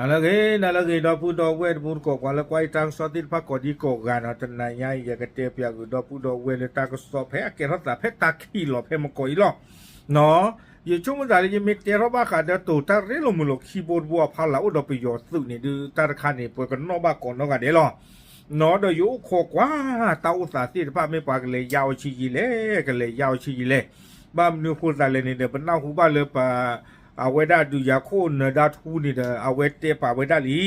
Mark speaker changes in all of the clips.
Speaker 1: นาละเกดอพูดอเวดมูนกกว่าละไกวตังสอติพักกอดีกกันอันนายยากเตปยากุดอพูดอเวเลตากสอเพอเกรัตเพตาคีลอเพมกอยลอเนาะยิ่งช่วงนั้นยิ่งมีเทรบ้าขาดตัวตาเรลมุลคีย์บอร์ดบัวพาลาอุดอปิโยสุนี่ดูตาร์คานี่ปวยกันนบ้าก่อนนกันเดลอเนาะเดยุโคกว่าตาอุตสาห์ที่ป้าไม่ปากเลยยาวชีจิเล่กันเลยยาวชีจิเล่บ้ามนิวพูดอะไรนี่เดเป็นน้าหูบ้าเลยปะเอาไว้ได้ดูยาโคนดาทูนี่เดเอาไว้เตะป่าไว้ได้ลี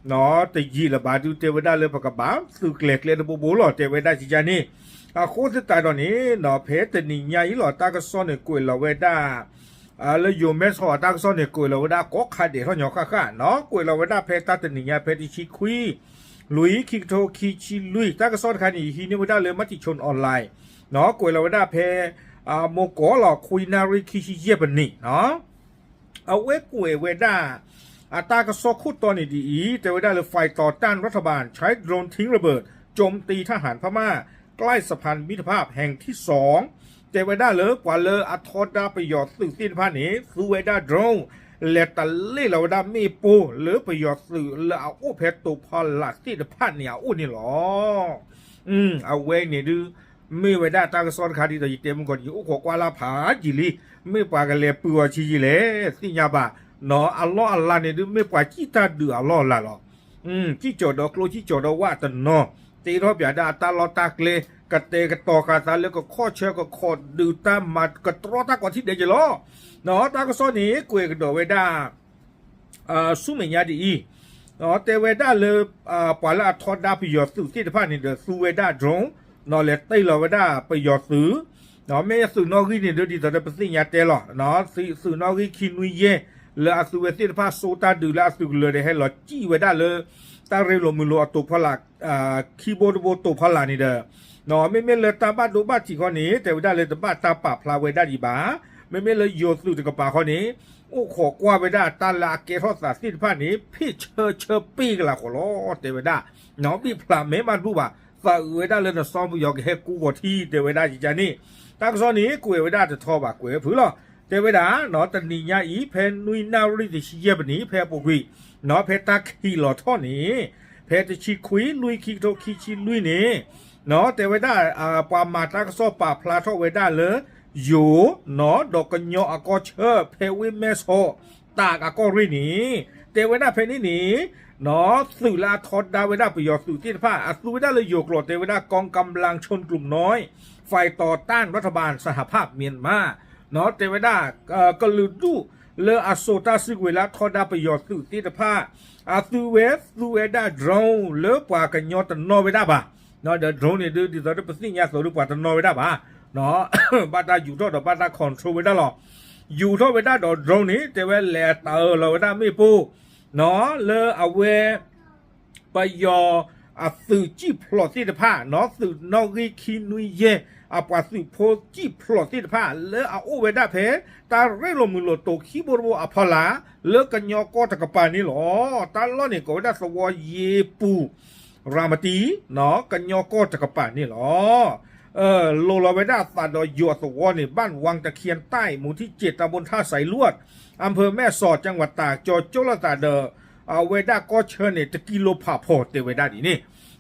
Speaker 1: เนาะแต่ยีละบาดูเตะไว้ได้เลยปากกบ้าสึกเล็กเลยนะบูบูหล่อเตะไว้ได้จีจานี่โคตรตายตอนนี้เนาะเพชรนี่ใหญ่หล่อตากระซ้อนเนี่ยกุยเราไว้ได้แล้วอยู่เมสหอตากระซ้อนเนี่ยกุยเราไว้ได้ก็ขาดเดี๋ยวเขาหยอกข้าเนาะกุยเราไว้ได้เพชรตาแต่นี่ใหญ่เพชรที่ชิคุยลุยคิกโตคิชิลุยตากระซ้อนคันนี้ฮีนี่ไว้ได้เลยมัติชนออนไลน์เนาะกุยเราไว้ได้เพโมโกหล่อคุยนาริคิชิเยบันนี่เนาะเอาเวกุยเวด้าตากระซอคุดตอนนี้ดีแต่เวด้าเลยไฟต่อต้านรัฐบาลใช้โดรนทิ้งระเบิดโจมตีทหารพม่าใกล้สะพานมิตรภาพแห่งที่2แต่เวด้าเลยกว่าเลยอัทอดาประโยชน์สื่อสิ้นพานี้คือเวด้าโดรนเลตเล่เราด้ามีปูหรือประโยชน์สื่อแล้วเอาอุเพตุพอลัดสิ้นพาเนี่ยอุนี่หรอเอาเวนี่ดูไม่เวด้าตากระซอนคาดีตัวยิ่งเต็มก่อนอยู่ขอกว่าลาผาจิลีไม่ปากกันเลยปัวชีจิเลยสิญาบะเนาะอัลลอฮ์อัลลาเนี่ยดูไม่ปาจิตาดูอัลลอฮ์ละหรอจิโจดอกโลจิโจดว่าตันเนาะตีรอบอย่าด่าตาลอตากเลกเตกต่อกาตาแล้วก็ข้อเชื่อก็ข้อดูตามมากระตรอตากว่าที่เดียวจะล้อเนาะตากระซอนนี้กุยกระโดดเวด้าสุเมียดีเนาะแต่เวด้าเลยปาละทอดดาพิยอสุที่ที่ผ่านนี่เดสุเวด้าดรงเนาะเลตตีเราเวด้าไปยอซื้อเนาะไม่สื่อนอกีนี่เดี๋ยวดีแต่เป็นสิ่งยาเตลอเนาะสื่อนอกีคินุยเยเลยอาสุเวที่ที่ผ่านโซตาดูแลอาสุเลยได้ให้เราจี้เวด้าเลยตาเรโลมือโลตัวพลักคีย์บอร์ดโบตัวพลักนี่เด้อเนาะไม่เลยตาบ้าดูบ้าที่ข้อนี้แต่เวด้าเลยตาบ้าตาป่าพลาเวด้าดีบ้าไม่เลยโยสุตะกป่าข้อนี้โอ้ขอกว่าเวด้าตาลาเกทอสาสิที่ผ่านนี้พี่เชอปีกันละขอล้อแต่เวด้าเนาะพี่พลาไม่มาดูบ่าฝากเวด้าเลยนะซ้อมบุยอกให้กูบ่ที่แต่เวด้าจีจานี่ตากซ้อนนี้กูเวด้าจะทอบ่ากูผือหรอแต่เวด้าเนาะตันนี่ยาอีเพนนุยนาริติชิเยบนี้เพปุกุยเนาะเพตาคีหล่อท่อนี้เพตชิคุยลุยคิโตคิชิลุยนี่เนาะแต่เวด้าปามาตากซ้อป่าพลาทอเวด้าเลยอยู่เนาะดอกกันยออากอเชอเพวิเมโซตากอากอรินี่แต่เวด้าเพนี่นี่เนาะสื่อลาทอดดาเวด้าประโยชน์สื่อที่ผ้าสื่อเวด้าเลยโยกโกรธเทวด้ากองกำลังชนกลุ่มน้อยฝ่ายต่อต้านรัฐบาลสหภาพเมียนมาเนาะเทวด้าก็ลือดูเลอโซตาสื่อเวลาทอดดาประโยชน์สื่อที่ผ้าสื่อเวด้าโดรนเลอปากันยอตันนอเวด้าบ่าเนาะเดี๋ยวโดรนเนี่ยดูดีต่อเป็นสิ่งยาสูบปาตันนอเวด้าบ่าเนาะบ้านตาอยู่ทอดบ้านตาคอนโทรลเวด้าหรออยู่ทอดเวด้าโดรนนี้เทวแลเตอร์เราเวด้าไม่ปูเนาะเลอเอาเวไปยอสื่อจีพลอติดผ้าเนาะสื่อนอริคินุยเยปาสื่อโพจีพลอติดผ้าเลอเอาเวด้าเพตาเรโลมุโลโตคีบรัวพลาเลอกันยอก็ตะกปานี่หรอตาล้อนี่ก็เวด้าสวเยปูรามตีเนาะกันยอก็ตะกปานี่หรอโลลาเวด้าตาดอยอสวนี่บ้านวังตะเคียนใต้หมู่ที่7ตำบลท่าสายลวดอำเภอแม่สอดจังหวัดตากจอโจลตาเดเวด้าก็เชิญเนี่ยตะกิโลผ่าพอเตเวด้าดีนี่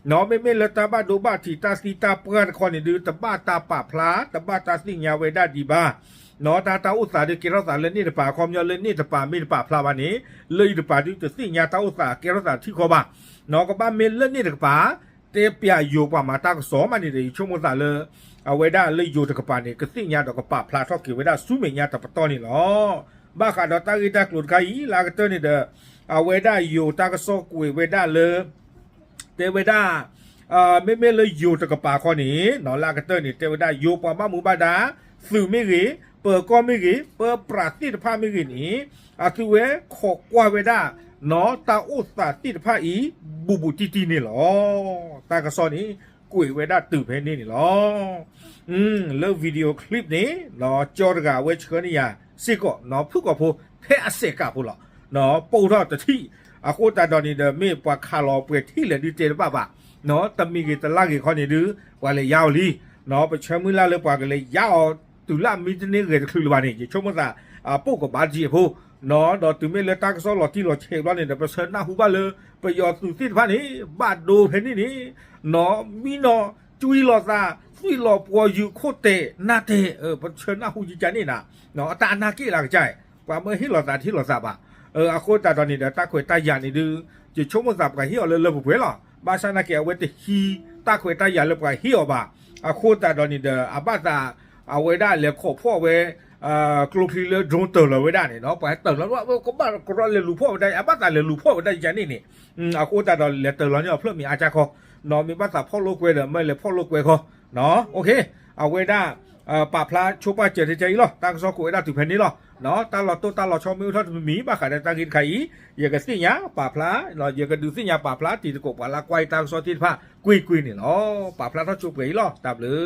Speaker 1: เนาะไม่เลตาบ้าดูบ้าทีตาสีตาเปื้อนคอนี่ดูตาบ้าตาป่าพลาตาบ้าตาสิ่งยาเวด้าดีบ้าเนาะตาอุตสาห์เดกิรสารเลนี่ตาป่าความยาวเลนี่ตาป่ามีตาป่าพลาวันนี้เลยตาป่าดูตาสิ่งยาตาอุตสาห์เกรสารที่คอบ้าเนาะก็บ้าเมลเลนี่ตาป่าเตะเปียอยู่ป่ามาตาก็สอมันนี่เลยชั่วโมงสาเลยเวด้าเลยอยู่ตะกป่านี่ก็สิ่งยาตะกป่าพลาทอกเวด้าสู้เมียตาปะตอนี่เนาะบ้าขาดตากีตากลุดไก่ลากเตอร์นี่เด้อเวด้าอยู่ตากระซอกกุยเวด้าเลยเตเวด้าไม่เลยอยู่ตะกป่าข้อนี้เนาะลากเตอร์นี่เตเวด้าอยู่ป่ามาหมู่บ้านดาสื่อไม่รีเปิดก็ไม่รีเปิดปราศติภาพไม่รีนี่คือเวขอกว่าเวด้าเนาะตาอุตสาติภาพอีบุตีนี่หรอตากระซอนี้กุยเวด้าตื่นเพนนี่หรอเลิฟวิดีโอคลิปนี้เนาะจอร์กาเวชเกนี่ยสิก็เนาะพูดกับผู้เพอเสกกับผู้หรอเนาะปูทอดแต่ที่โคตรดอนนี่เดไม่ปว่าคาร์ลเปที่เหลือดีเจหรือเปล่าเนาะแต่มีกี่ตลาดกี่คนนี่ดูว่าเลยยาวลีเนาะไปเชื่อมือละเลยปว่ากันเลยยาวตุลามีจะนี่เกิดคือวันนี้ช่วงเมื่อไหร่ปูกับบาจีผู้ เนาะดอตุเมเลตากซอหลอที่หลอเชกว่าเนี่ยเปเชิญหน้าหูบ้าเลยไปยอดสุดที่พันนี้บาดดูเพนนี่เนาะมีเนาะจุยหลอซาซุยหลอปัวอยู่โคเตนาเตเปเชิญหน้าหูจีจานี่นะเนาะตานากี้หลักใจกว่าเมื่อฮิหลอซาที่หลอซาบะอาโคตาตอนนี้เดี๋ยวตาขวยตายานี่ดูจะชมมันสับกับฮิอเลยเลยบุเผลอบาชานาเกเอาไว้แต่ฮีตาขวยตายาเลยกับฮิอบะอาโคตาตอนนี้เดี๋ยวอาบาตาเอาไว้ได้เลยขอพ่อไว้กลุ่มที่เลือดโดนเลยไว้ได้เนี่ยเนาะไปเติมแล้วว่าก็บ้านก็รอเลยลูพ่อได้อาบ้านแต่เลยลูพ่อได้ยังนี่อากูแต่ตอนเลยเติมแล้วเนี่ยเพื่อมีอาจารย์เขาเนาะมีบ้านแต่พ่อลูกเวเดอไม่เลยพ่อลูกเวเขาเนาะโอเคเอาไว้ได้ป่าพระชุบป่าเจริญใจหรอตั้งซอกกูไว้ได้ถึงแผ่นนี้หรอเนาะตลอดตัวตลอดชมมิวทัศน์มีบ้าขายตั้งกินไข่อย่ากันสิญญาป่าพระเนาะอย่ากันดูสิญญาป่าพระตีตะกบป่าละไกวตั้งซอที่ผ้ากุยนี่เนาะป่าพระทัศน์ชุบไปหรอตับหรือ